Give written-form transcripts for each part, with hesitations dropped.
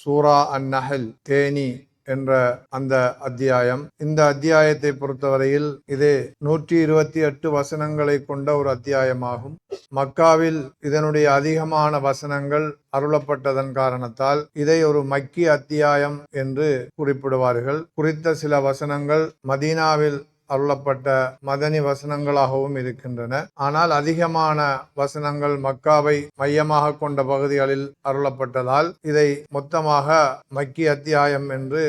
சூரா அந்நஹல் தேனி என்ற அந்த அத்தியாயம். இந்த அத்தியாயத்தை பொறுத்தவரையில் இது 128 வசனங்களை கொண்ட ஒரு அத்தியாயமாகும். மக்காவில் இதனுடைய அதிகமான வசனங்கள் அருளப்பட்டதன் காரணத்தால் இதை ஒரு மக்கி அத்தியாயம் என்று குறிப்பிடுவார்கள். குறித்த சில வசனங்கள் மதீனாவில் அருளப்பட்ட மதனி வசனங்களாகவும் இருக்கின்றன. ஆனால் அதிகமான வசனங்கள் மக்காவை மையமாக கொண்ட பகுதிகளில் அருளப்பட்டதால் இதை மொத்தமாக மக்கி அத்தியாயம் என்று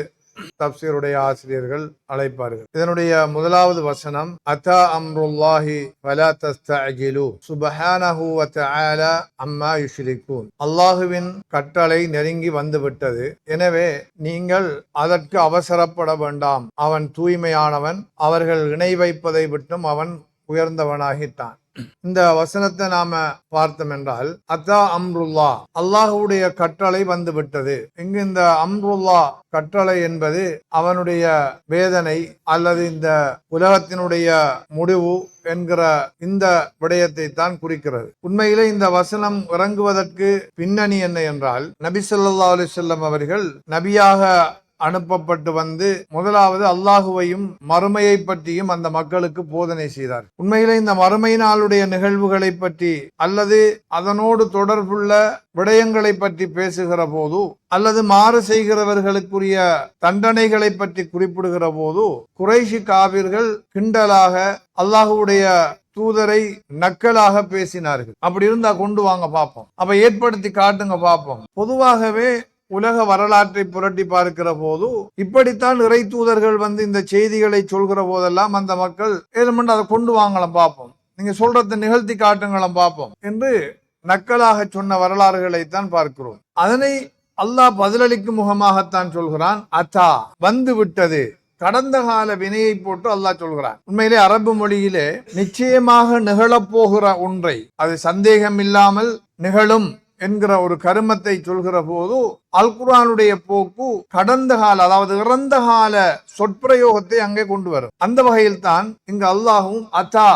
தப்சீருடைய ஆசிரியர்கள் அழைப்பார்கள். இதனுடைய முதலாவது வசனம் அத்தா அம்ருல்லாஹி வலா தஸ்தஅஜிலு சுப்ஹானஹு வ தஆலா அம்மா யுஷ்ரிகூன். அல்லாஹுவின் கட்டளை நெருங்கி வந்துவிட்டது, எனவே நீங்கள் அதற்கு அவசரப்பட வேண்டாம். அவன் தூய்மையானவன், அவர்கள் இணை வைப்பதை விட்டும் அவன் உயர்ந்தவனாகிட்டான். இந்த வசனத்தை நாம பார்த்தோம் என்றால் அத்தா அம்ருல்லா, அல்லாஹுடைய கட்டளை வந்து விட்டது. இங்கு இந்த அம்ருல்லா கட்டளை என்பது அவனுடைய வேதனை அல்லது இந்த உலகத்தினுடைய முடிவு என்கிற இந்த விடயத்தை தான் குறிக்கிறது. உண்மையிலே இந்த வசனம் இறங்குவதற்கு பின்னணி என்ன என்றால், நபி ஸல்லல்லாஹு அலைஹி வஸல்லம் அவர்கள் நபியாக அனுப்பப்பட்டு வந்து முதலாவது அல்லாஹுவையும் மறுமையை பற்றியும் அந்த மக்களுக்கு போதனை செய்தார். உண்மையிலே இந்த மறுமை நாளுடைய நிகழ்வுகளை பற்றி அல்லது அதனோடு தொடர்புள்ள விடயங்களை பற்றி பேசுகிற போது அல்லது மாறு செய்கிறவர்களுக்குரிய தண்டனைகளை பற்றி குறிப்பிடுகிற போது குறைஷி காபிர்கள் கிண்டலாக அல்லாஹுடைய தூதரை நக்கலாக பேசினார்கள். அப்படி இருந்தா கொண்டு வாங்க பார்ப்போம், அப்ப ஏற்படுத்தி காட்டுங்க பார்ப்போம். பொதுவாகவே உலக வரலாற்றை புரட்டி பார்க்கிற போது இப்படித்தான் இறை தூதர்கள் வந்து இந்த செய்திகளை சொல்கிற போதெல்லாம் அந்த மக்கள் ஏழுமண்டு அதை கொண்டு வாங்கலாம் பார்ப்போம், நீங்க சொல்றதை நிகழ்த்தி காட்டுங்களும் பார்ப்போம் என்று நக்கலாக சொன்ன வரலாறுகளைத்தான் பார்க்கிறோம். அதனை அல்லாஹ் பதிலளிக்கும் முகமாகத்தான் சொல்கிறான், அத்தா வந்து விட்டது. கடந்த கால வினையை போட்டு அல்லாஹ் சொல்கிறான். உண்மையிலே அரபு மொழியிலே நிச்சயமாக நிகழப்போகிற ஒன்றை அது சந்தேகம் இல்லாமல் நிகழும் என்கிற ஒரு கருமத்தை சொல்கிற போது அல் குர்ஆனுடைய போக்கு கடந்த கால, அதாவது இறந்த கால சொற்பிரயோகத்தை அங்கே கொண்டு வரும். அந்த வகையில் தான் இங்கு அல்லாஹும் அத்தா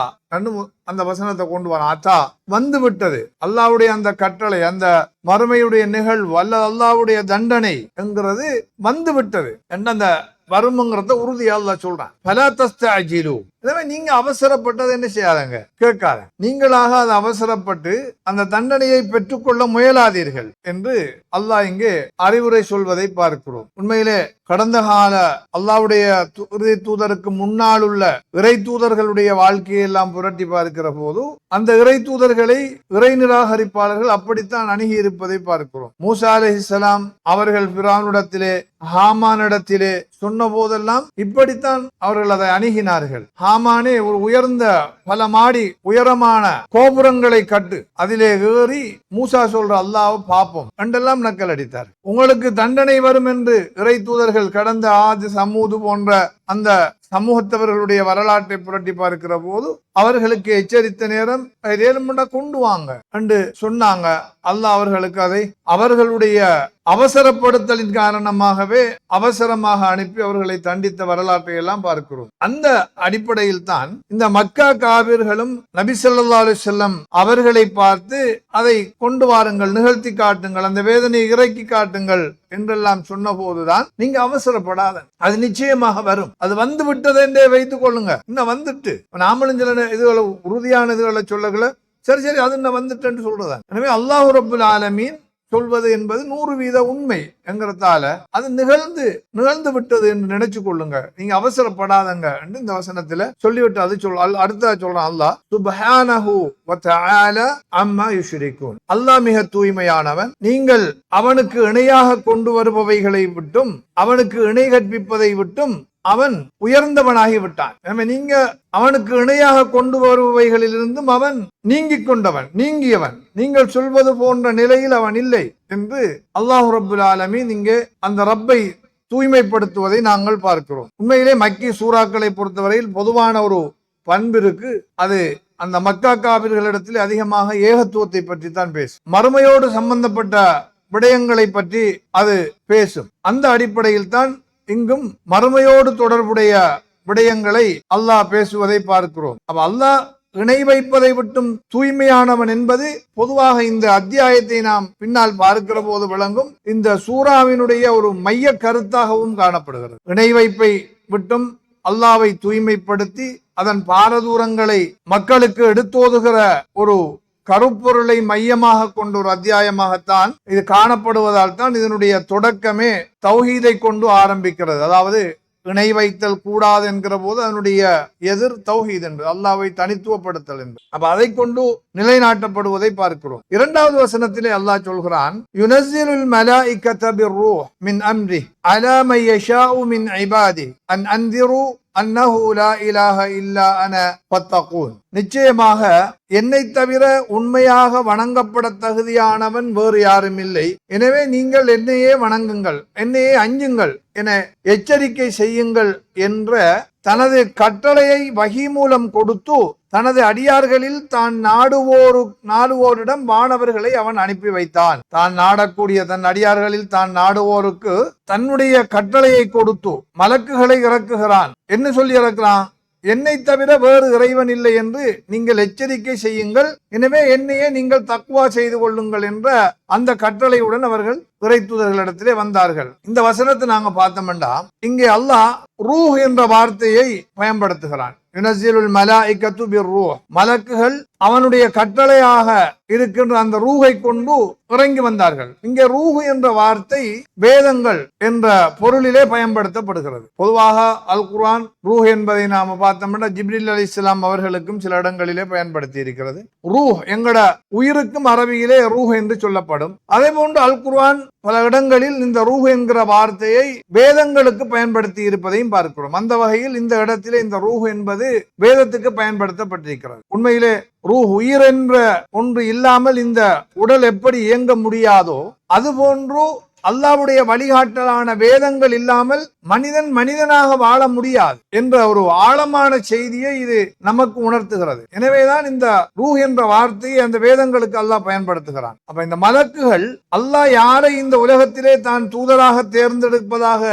அந்த வசனத்தை கொண்டு வர, அத்தா வந்து விட்டது. அல்லாஹ்வுடைய அந்த கட்டளை, அந்த மறுமையுடைய நிகழ்வு அல்ல அல்லாஹ்வுடைய தண்டனை என்கிறது வந்து விட்டது என்ற அந்த வரும்ங்கிறத உறுதியா அல்லாஹ் சொல்றான். ஃபலா தஸ்தஅஜிலு, எனவே நீங்க அவசரப்பட்டது என்ன செய்யாதங்க, கேட்காத, நீங்களாக அதை அவசரப்பட்டு அந்த தண்டனையை பெற்றுக்கொள்ள முயலாதீர்கள் என்று அல்லாஹ் இங்கே அறிவுரை சொல்வதை பார்க்கிறோம். உண்மையிலே கடந்த கால அல்லாஹ்வுடைய இறை தூதருக்கு முன்னால் உள்ள இறை தூதர்களுடைய வாழ்க்கையை எல்லாம் புரட்டி பார்க்கிற போது அந்த இறை தூதர்களை இறை நிராகரிப்பாளர்கள் அப்படித்தான் அணுகி இருப்பதை பார்க்கிறோம். மூசா அலைஹிஸ்ஸலாம் அவர்கள் ஃபிரௌனிடத்திலே ஹாமானிடத்திலே சொன்ன போதெல்லாம் இப்படித்தான் அவர்கள் அதை அணுகினார்கள். ஹாமானே ஒரு உயர்ந்த பல மாடி உயரமான கோபுரங்களை கட்டு, அதிலே ஏறி மூசா சொல்ற அல்லாஹ்வை பார்ப்போம் என்றெல்லாம் நக்கல் அடித்தார். உங்களுக்கு தண்டனை வரும் என்று இறை தூதர்கள் கடந்த ஆதி சமூது போன்ற அந்த சமூகத்தவர்களுடைய வரலாற்றை புரட்டி பார்க்கிற போது அவர்களுக்கு எச்சரித்த நேரம் கொண்டு வாங்க என்று சொன்னாங்க. அல்லாஹ் அவர்களுக்கு அதை அவர்களுடைய அவசரப்படுத்தலின் காரணமாகவே அவசரமாக அனுப்பி அவர்களை தண்டித்த வரலாற்றை எல்லாம் பார்க்கிறோம். அந்த அடிப்படையில் தான் இந்த மக்கா காபிர்களும் நபி ஸல்லல்லாஹு அலைஹி வஸல்லம் அவர்களை பார்த்து அதை கொண்டு வாருங்கள், நிகழ்த்தி காட்டுங்கள், அந்த வேதனையை இறக்கி காட்டுங்கள் என்றெல்லாம் சொன்ன போதுதான் நீங்க அவசரப்படாத, அது நிச்சயமாக வரும், அது வந்து விட்டது என்றே வைத்துக் கொள்ளுங்க. இன்னும் வந்துட்டு நாமளும் சில இதுகளை உறுதியான இதுகளை சொல்லல, சரி சரி அது இன்னும் வந்துட்டு சொல்றதான். எனவே அல்லாஹ் ரப்புல் ஆலமீன் சொல்வது என்பது 100% உண்மை என்கிறதால அது நிகழ்ந்து விட்டது என்று நினைச்சு கொள்ளுங்க, நீங்க அவசரப்படாதங்க என்று இந்த வசனத்துல சொல்லிவிட்டு அது அடுத்த சொல்றான் அல்லாஹ் சுப்ஹானஹு வ தஆலா அம்மா யுஷ்ரிகூன். அல்லாஹ் மிக தூய்மையானவன், நீங்கள் அவனுக்கு இணையாக கொண்டு வருபவைகளை விட்டும் அவனுக்கு இணை கற்பிப்பதை விட்டும் அவன் உயர்ந்தவனாகி விட்டான். நீங்க அவனுக்கு இணையாக கொண்டு வருபவைகளிலிருந்தும் அவன் நீங்கிக் கொண்டவன், நீங்கியவன், நீங்கள் சொல்வது போன்ற நிலையில் அவன் இல்லை என்று அல்லாஹ் ரப்புல் ஆலமீன் இங்கே அந்த ரப்பை தூய்மைப்படுத்துவதை நாங்கள் பார்க்கிறோம். உண்மையிலே மக்கி சூறாக்களை பொறுத்தவரையில் பொதுவான ஒரு பண்பு இருக்கு, அது அந்த மக்கா காபிர்களிடத்தில் அதிகமாக ஏகத்துவத்தை பற்றி தான் பேசும், மறுமையோடு சம்பந்தப்பட்ட விடயங்களை பற்றி அது பேசும். அந்த அடிப்படையில் தான் இங்கும் மறுமையோடு தொடர்புடைய விடயங்களை அல்லாஹ் பேசுவதை பார்க்கிறோம். அப்ப அல்லாஹ் இணை வைப்பதை விட்டும் தூய்மையானவன் என்பது பொதுவாக இந்த அத்தியாயத்தை நாம் பின்னால் பார்க்கிற போது விளங்கும் இந்த சூறாவினுடைய ஒரு மைய கருத்தாகவும் காணப்படுகிறது. இணை வைப்பை விட்டும் அல்லாவை தூய்மைப்படுத்தி அதன் பாரதூரங்களை மக்களுக்கு எடுத்தோதுகிற ஒரு கருப்பொருளை மையமாக கொண்ட ஒரு அத்தியாயமாகத்தான் இது காணப்படுவதால் தான் இதனுடைய தொடக்கமே தௌஹீதை கொண்டு ஆரம்பிக்கிறது. அதாவது இணை வைத்தல் கூடாது என்கிற போது அதனுடைய எதிர் தௌஹீத் என்று, அல்லாஹ்வை தனித்துவப்படுத்தல் என்று. அப்ப அதை கொண்டு நிலைநாட்டப்படுவதை பார்க்கிறோம். இரண்டாவது வசனத்திலே அல்லாஹ் சொல்கிறான், யுனஸ்ஸிலுல் மலாயிகத பிர்ரூஹ் மின் அம்ரி அலா மை யஷாஉ மின் இபாதி அன் அன்திரு அன்னஹு லா இலாஹ இல்லா அன ஃபத்தகூன். நிச்சயமாக என்னை தவிர உண்மையாக வணங்கப்பட தகுதியானவன் வேறு யாரும் இல்லை, எனவே நீங்கள் என்னையே வணங்குங்கள், என்னையே அஞ்சுங்கள் என எச்சரிக்கை செய்யுங்கள் என்ற தனது கட்டளையை வஹி மூலம் கொடுத்து தனது அடியார்களில் தான் நாடுவோரிடம் வானவர்களை அவன் அனுப்பி வைத்தான். தான் நாடக்கூடிய தன் அடியார்களில் தான் நாடுவோருக்கு தன்னுடைய கட்டளையை கொடுத்து மலக்குகளை இறக்குகிறான். என்ன சொல்லி இறக்குறான்? என்னை தவிர வேறு இறைவன் இல்லை என்று நீங்கள் எச்சரிக்கை செய்யுங்கள், எனவே என்னையே நீங்கள் தக்வா செய்து கொள்ளுங்கள் என்ற அந்த கட்டளையுடன் அவர்கள் இறை தூதர்களிடத்திலே வந்தார்கள். இந்த வசனத்தை நாங்க பார்த்தோம்னா இங்கே அல்லாஹ் ரூஹ் என்ற வார்த்தையை பயன்படுத்துகிறான். யுனஸ்ஸிலுல் மலாயிகத்து பிர்ரூஹ், மலக்குகள் அவனுடைய கட்டளையாக இருக்கின்ற அந்த ரூஹை கொண்டு இறங்கி வந்தார்கள். இங்கே ரூஹ் என்ற வார்த்தை வேதங்கள் என்ற பொருளிலே பயன்படுத்தப்படுகிறது. பொதுவாக அல் குர்ஆன் ரூஹ் என்பதை நாம பார்த்தோம்னா ஜிப்ரீல் அலைஹிஸ்ஸலாம் அவர்களுக்கும் சில இடங்களிலே பயன்படுத்தி இருக்கிறது. ரூஹ் எங்கட உயிருக்கும் அரபியிலே ரூஹ் என்று சொல்லப்படும். அதே போன்று அல் குர்ஆன் பல இடங்களில் இந்த ரூஹ் என்கிற வார்த்தையை வேதங்களுக்கு பயன்படுத்தி இருப்பதையும் பார்க்கிறோம். அந்த வகையில் இந்த இடத்திலே இந்த ரூஹ் என்பது வேதத்துக்கு பயன்படுத்தப்பட்டிருக்கிறது. உண்மையிலே ரூஹ் உயிர் என்ற ஒன்று இல்லாமல் இந்த உடல் எப்படி இயங்க முடியாதோ அதுபோன்று அல்லாஹ்வுடைய வழிகாட்டலான வேதங்கள் இல்லாமல் மனிதன் மனிதனாக வாழ முடியாது என்ற ஒரு ஆழமான செய்தியை இது நமக்கு உணர்த்துகிறது. எனவேதான் இந்த ரூஹ் என்ற வார்த்தையை அந்த வேதங்களுக்கு அல்லாஹ் பயன்படுத்துகிறான். அப்ப இந்த மலக்குகள் அல்லாஹ் யாரை இந்த உலகத்திலே தான் தூதராக தேர்ந்தெடுப்பதாக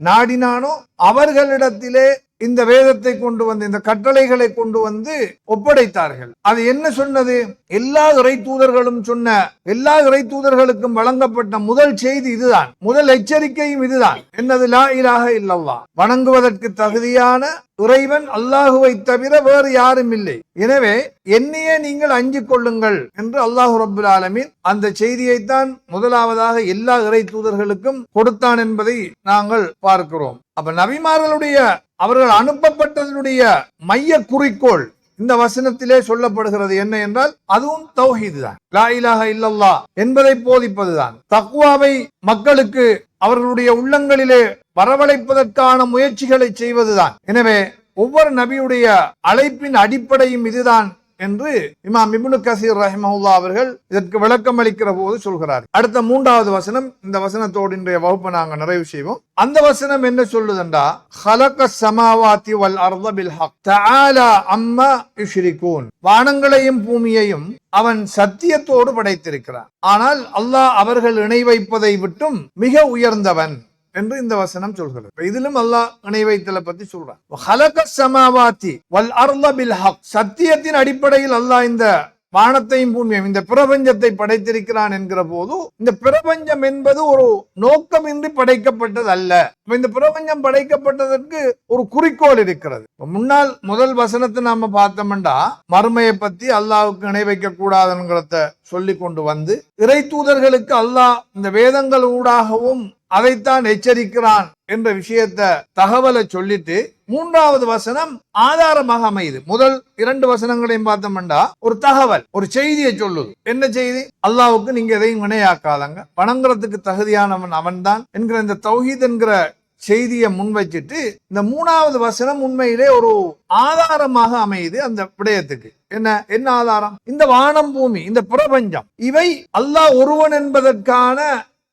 நாடினானோ அவர்களிடத்திலே இந்த வேதத்தை கொண்டு வந்து இந்த கட்டளைகளை கொண்டு வந்து ஒப்படைத்தார்கள். அது என்ன சொன்னது? எல்லா இறை தூதர்களும் சொன்ன எல்லா இறை தூதர்களுக்கும் வழங்கப்பட்ட முதல் செய்தி இதுதான், முதல் எச்சரிக்கையும் இதுதான். என்னது? லா இலாஹ இல்லல்லாஹ், வணங்குவதற்கு தகுதியான இறைவன் அல்லாஹுவை தவிர வேறு யாரும் இல்லை, எனவே என்னையே நீங்கள் அஞ்சிக் கொள்ளுங்கள் என்று அல்லாஹு ரப்புல் ஆலமீன் அந்த செய்தியைத்தான் முதலாவதாக எல்லா இறை தூதர்களுக்கும் கொடுத்தான் என்பதை நாங்கள் பார்க்கிறோம். அப்ப நபிமார்களுடைய அவர்கள் அனுப்பப்பட்டதனுடைய மைய குறிக்கோள் இந்த வசனத்திலே சொல்லப்படுகிறது. என்ன என்றால் அதுவும் தௌஹீது தான், லா இலாஹ இல்லல்லாஹ் என்பதை போதிப்பதுதான். தக்வாவை மக்களுக்கு அவர்களுடைய உள்ளங்களிலே வரவழைப்பதற்கான முயற்சிகளை செய்வதுதான். எனவே ஒவ்வொரு நபியுடைய அழைப்பின் அடிப்படையும் இதுதான் என்று இமாம் இப்னு கஸீர் ரஹிமஹுல்லாஹ் அவர்கள் இதற்கு விளக்கம் அளிக்கிற போது சொல்கிறார். அடுத்த 3வது வசனம், இந்த வசனத்தோடு இன்றைய வகுப்பை நாங்கள் நிறைவு செய்வோம். அந்த வசனம் என்ன சொல்லுதண்டா, ஹலகஸ் ஸமாவாதி வல் அர்த பில் ஹக் தஆலா அம்மா யுஷ்ரிகூன், வானங்களையும் பூமியையும் அவன் சத்தியத்தோடு படைத்திருக்கிறான், ஆனால் அல்லாஹ் அவர்கள் இணை வைப்பதை விட்டும் மிக உயர்ந்தவன் என்று இந்த வசனம் சொல்கிறது. இதிலும் அல்லாஹ் இணை வைத்தலை பத்தி சொல்றான். ஹலகஸ் ஸமாவாதி வல் அர்த பில் ஹக், சத்தியத்தின் அடிப்படையில் அல்லாஹ் இந்த வானத்தையும் பூமியையும் இந்த பிரபஞ்சத்தை படைத்திருக்கிறான் என்கிற போது இந்த பிரபஞ்சம் என்பது ஒரு நோக்கமின்றி படைக்கப்பட்டது அல்ல. இந்த பிரபஞ்சம் படைக்கப்பட்டதற்கு ஒரு குறிக்கோள் இருக்கிறது. முன்னால் முதல் வசனத்தை நாம பார்த்தோம்னா மறுமையை பத்தி அல்லாஹ்வுக்கு இணை வைக்க கூடாதுங்கிறத சொல்லி கொண்டு வந்து இறை தூதர்களுக்கு அல்லாஹ் இந்த வேதங்கள் ஊடாகவும் அதைத்தான் எச்சரிக்கிறான் என்ற விஷயத்தை தகவலை சொல்லிட்டு 3வது வசனம் ஆதாரமாக அமையுது. முதல் 2 வசனங்களையும் பார்த்தோம்னா ஒரு தகவல், ஒரு செய்தியை சொல்லுது. என்ன செய்தி? அல்லாஹ்வுக்கு நீங்க எதையும் இணையாக்காதங்க, வணங்குறதுக்கு தகுதியானவன் அவன்தான் என்கிற இந்த தௌஹீத் என்கிற செய்தியை முன்வைச்சிட்டு இந்த 3வது வசனம் உண்மையிலே ஒரு ஆதாரமாக அமையுது அந்த விடயத்துக்கு. என்ன ஆதாரம்? இந்த வானம் பூமி இந்த பிரபஞ்சம் இவை அல்லாஹ் ஒருவன் என்பதற்கான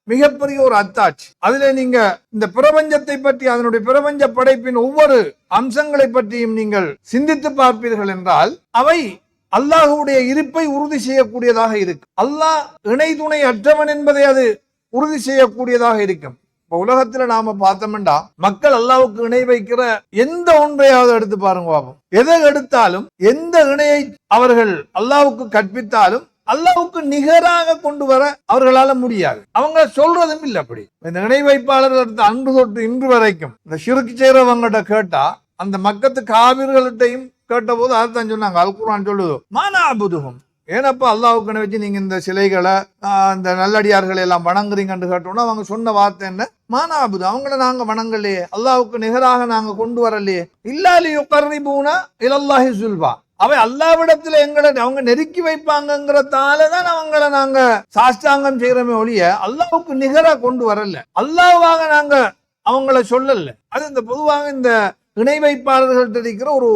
மிகப்பெரிய ஒரு அத்தாட்சி. அதுல நீங்க இந்த பிரபஞ்சத்தை பற்றி அதனுடைய பிரபஞ்ச படைப்பின் ஒவ்வொரு அம்சங்களை பற்றியும் நீங்கள் சிந்தித்து பார்ப்பீர்கள் என்றால் அவை அல்லாஹ்வுடைய இருப்பை உறுதி செய்யக்கூடியதாக இருக்கு. அல்லாஹ் இணை துணை அற்றவன் என்பதை அது உறுதி செய்யக்கூடியதாக இருக்கும். இப்ப உலகத்துல நாம பார்த்தோம்டா மக்கள் அல்லாஹ்வுக்கு இணை வைக்கிற எந்த ஒன்றையாவது எடுத்து பாருங்க பாப்போம். எதை எடுத்தாலும் எந்த இணையை அவர்கள் அல்லாஹ்வுக்கு கற்பித்தாலும் அல்லாஹ்வுக்கு நிகராக கொண்டு வர அவர்களால முடியாது. அவங்க சொல்றதும் இல்லை. அப்படி இந்த இணை வைப்பாளர்கள் அன்று தொட்டு இன்று வரைக்கும் இந்த ஷிர்க் செய்யறவங்ககிட்ட கேட்டா, அந்த மக்கத்து காவிர்கள்ட்டையும் கேட்ட போது அதைத்தான் சொன்னாங்க. அல் குர்ஆன் சொல்லுது, மானா அபுதுஹும், ஏனப்பா அல்லாஹ்வுக்கு வச்சு நீங்க இந்த சிலைகளை இந்த நல்லடியார்களை எல்லாம் வணங்குறீங்கன்னு கேட்டோம்னா அவங்க சொன்ன வார்த்தை என்ன? மானா அபுது, அவங்கள நாங்க வணங்கலையே, அல்லாஹ்வுக்கு நிகராக நாங்க கொண்டு வரலையே. இல்லாலி யுகர்ரிபூனா இலல்லாஹி ஸுல்ஃபா, அவை அல்லாஹ்விடத்துல எங்களை அவங்க நெருக்கி வைப்பாங்கிறதாலதான் அவங்கள நாங்க சாஷ்டாங்கம் செய்யறோமே ஒழிய அல்லாஹ்வுக்கு நிகரா கொண்டு வரல, அல்லாஹ்வாக நாங்க அவங்கள சொல்லல. அது இந்த பொதுவாக இந்த இணை வைப்பாளர்கள்ட்ட இருக்கிற ஒரு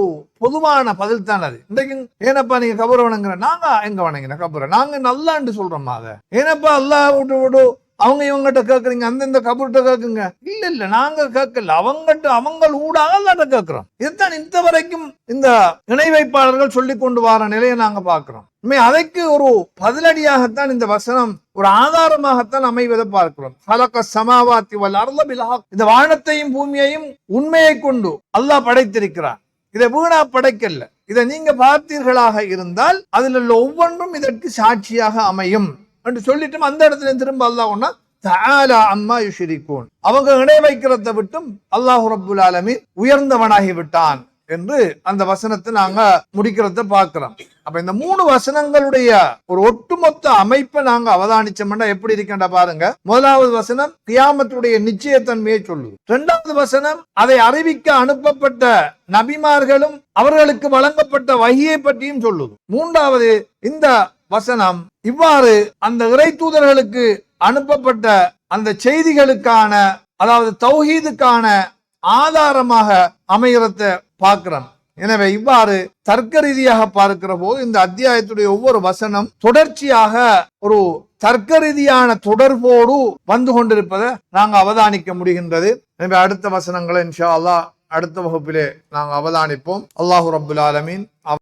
பொதுவான பதில் தான் அது. இன்றைக்கு ஏனப்பா நீங்க கபரை வணங்குற, நாங்க எங்க வணங்கின கபரை நாங்க நல்லான்னு சொல்றோமா? அதை ஏனப்பா அல்லாஹ் விட்டு அவங்க இவங்ககிட்ட கேட்கறீங்க, அந்தந்த கபர்கிட்ட கேட்குங்க. இல்ல நாங்க கேட்கல, அவங்ககிட்ட அவங்க ஊடாக அல்லாட்ட கேட்கிறோம். இதுதான் இந்த வரைக்கும் இந்த இணை வைப்பாளர்கள் சொல்லி கொண்டு வர நிலையை நாங்க பார்க்கிறோம். அதற்கு ஒரு பதிலடியாகத்தான் இந்த வசனம் ஒரு ஆதாரமாகத்தான் அமைவதை பார்க்கிறோம். ஃபலக ஸமாவாத்தி வல் அர்த பில் ஹக், இந்த வானத்தையும் பூமியையும் உண்மையை கொண்டு அல்லாஹ் படைத்திருக்கிறார். இதை வீணா படைக்கல. இதை நீங்க பார்த்தீர்களாக இருந்தால் அதில் உள்ள ஒவ்வொன்றும் இதற்கு சாட்சியாக அமையும் என்று சொல்லிட்டு அந்த இடத்துல திரும்ப அல்லாஹ் ஒன்னா தஆலா அம்மா யுஷ்ரிகூன், அவங்க இணை வைக்கிறத விட்டும் அல்லாஹ் ரப்புல் ஆலமீன் உயர்ந்தவனாகி விட்டான் என்று அந்த வசனத்தை நாங்க முடிக்கிறத பார்க்கிறோம். அப்ப இந்த 3 வசனங்களுடைய ஒரு ஒட்டுமொத்த அமைப்பை நாங்க அவதானிச்சோம்னா எப்படி இருக்கேன்டா பாருங்க. முதலாவது வசனம் கியாமத்துடைய நிச்சயத்தன்மையை சொல்லுது. 2வது வசனம் அதை அறிவிக்க அனுப்பப்பட்ட நபிமார்களும் அவர்களுக்கு வழங்கப்பட்ட வஹியை பற்றியும் சொல்லுது. 3வது இந்த வசனம் இவ்வாறு அந்த இறை தூதர்களுக்கு அனுப்பப்பட்ட அந்த செய்திகளுக்கான, அதாவது தௌஹீதுக்கான ஆதாரமாக அமைகிறத பார்க்கிறோம். எனவே இவ்வாறு தர்க்க ரீதியாக பார்க்கிற போது இந்த அத்தியாயத்துடைய ஒவ்வொரு வசனம் தொடர்ச்சியாக ஒரு தர்க்க ரீதியான தொடர்போடு வந்து கொண்டிருப்பதை நாங்கள் அவதானிக்க முடிகின்றது. எனவே அடுத்த வசனங்களை இன்ஷா அல்லாஹ் அடுத்த வகுப்பிலே நாங்கள் அவதானிப்போம். அல்லாஹு ரப்புல் ஆலமீன்